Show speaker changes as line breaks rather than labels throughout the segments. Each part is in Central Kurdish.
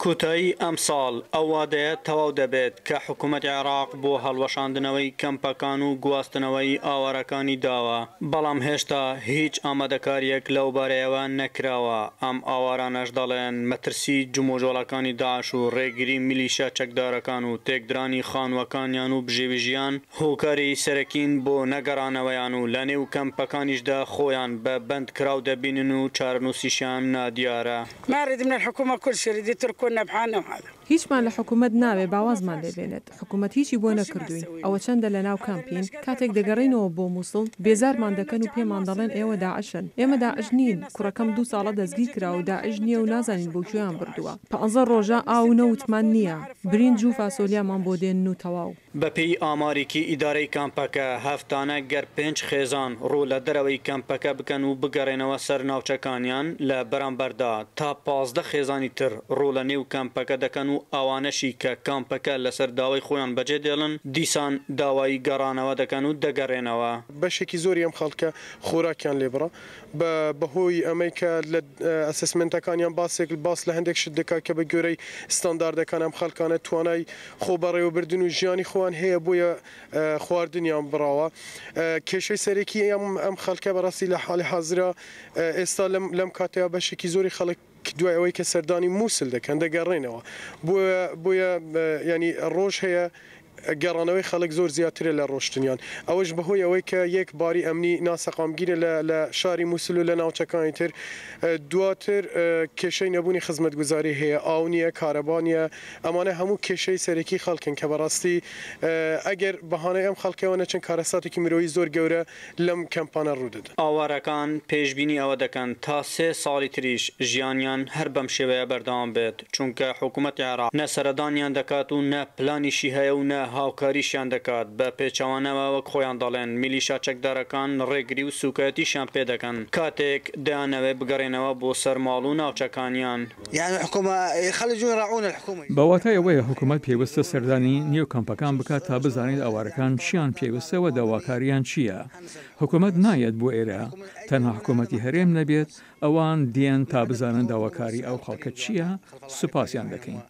کۆتایی ئەم ساڵ ئەو وادەیە تەواو دەبێت کە حکوومەتی عێراق بۆ هەڵوەشاندنەوەی کەمپەکان و گواستنەوەی ئاوارەکانی داوە، بەڵام هێشتا هیچ ئامادەکاریەک لەو بارەیەوە نەکراوە. ئەم ئاوارانەش دەڵێن مەترسی جمۆژۆڵەکانی داعش و ڕێگری میلیشە چەکدارەکان و تێکدرانی خانووەکانیان و بژێویژیان هۆکاری سەرەکین بۆ نەگەڕانەوەیان و لە نێو کەمپەکانیشدا خۆیان بە بەند کراو دەبینن و چارەنووسیشیان نادیارە.
نارد من الحكومة كل شيء ردي تركونا بحالنا وهذا
هیچمان لە حکوومەت ناوێ باوازمان لێبێنێت. حکوومەت هیچی بۆ نەکردوین. ئەوە چەندە لە ناو کامپین کاتێک دەگەڕینەوە بۆ مووسڵ بێزارمان دەکەن و پێمان دەڵێن ئێوە داعشن. ئێمە داعش نین. کوڕەکەم 2 ساڵە دەستگیر کرا و داعش نییە و نازانین بۆ کوێیان بردووە. 15 ڕۆژە ئاو نەوتمان نییە. برینج و فاسۆلیامان بۆ دێن و تەواو.
بەپێی ئامارێکی ئیدارەی کامپەکە هەفتانە گەر 5 خێزان ڕوو لە دەرەوەی کەمپەکە بکەن و بگەڕێنەوە سەر ناوچەکانیان لە بەرامبەردا تا 15 خێزانی تر ڕوو لە نێو کەمپەکە دەکەن و ئەوانەشی کە کامپەکە لەسەر داوای خۆیان بەجێ دێڵن دیسان داوای گەڕانەوە دەکەن و دەگەڕێنەوە.
بەشێکی زۆری ئەم خەڵکە خۆراکیان لێبڕە بەهۆی ئەمەی کە لە ئەسسمنتەکانیان باس لە هەندێک شت دەکات کە بە گوێرەی ستانداردەکان ئەم خەڵکانە توانای خۆ بەڕێوەبردن و ژیانی خۆیان هەیە بۆیە خواردنیان بڕاوە. کێشەی سەرەکی ئەم خەڵکە بەڕاستی لە حاڵی حازرا ئێستا لەم کاتەیە بەشێکی زۆری خەڵک دوای ئەوەی کە سەردانی مووسڵ دەکەن دەگەڕێنەوە بۆیە ینی ڕۆژ هەیە گەڕانەوەی خەڵک زۆر زیاترە لە ڕۆشتنیان. ئەوەش بەهۆی ئەوەی کە یەک باری ئەمنی ناسەقامگیرە لە شاری مووسڵ و لە ناوچەکانی تر. دواتر کێشەی نەبوونی خزمەتگوزاری هەیە، ئاو نییە، کارەبا نییە. ئەمانە هەموو کێشەی سەرەکی خەڵکن کە بەڕاستی ئەگەر بەهانەی ئەم خەڵکەوە نەچەند کارەساتێکی مرۆیی زۆر گەورە لەم کەمپانە ڕوودەدەن.
ئاوارەکان پێشبینی ئەوە دەکەن تا 3 ساڵی تریش ژیانیان هەر بەم شێوەیە بەردەوام بێت، چونکە حکوومەتی عێراق نە سەردانیان دەکات و نە پلانیشی هەیە و نە هاوکاریشیان دەکات. بە پێچەوانەوە وەک خۆیان دەڵێن میلیشا چەکدارەکان ڕێگری و سوکایەتیشیان پێ دەکەن کاتێک دەیانەوێت بگەڕێنەوە بۆ سەرماڵ و ناوچەکانیان.
بەواتای ئەوەیە حکوومەت پێویستە سەردانی نێو کەمپەکان بکات تا بزانێت ئاوارەکان چیان پێویستەوە داواکاریان چییە. حکوومەت نایەت بۆ ئێرە تەنها حکوومەتی هەرێم نەبێت ئەوان دێن تا بزانن داواکاری ئەو خەڵکە چییە. سوپاسیان دەکەین.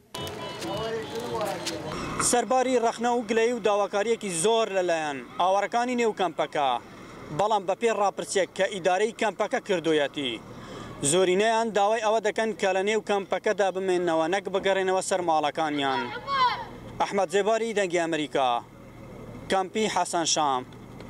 سەرباری ڕەخنە و گلەی و داواکاریەکی زۆر لەلایەن ئاوارەکانی نێو کەمپەکە، بەڵام بەپێ ڕاپرسێک کە ئیدارەی کەمپەکە کردویەتی زۆرینەیان داوای ئەوە دەکەن کە لە نێو کەمپەکەدا بمێنەوە نەک بگەڕێنەوە سەر ماڵەکانیان. ئەحمەد زێباری دەنگی ئەمریکا، کەمپی حەسەن شام.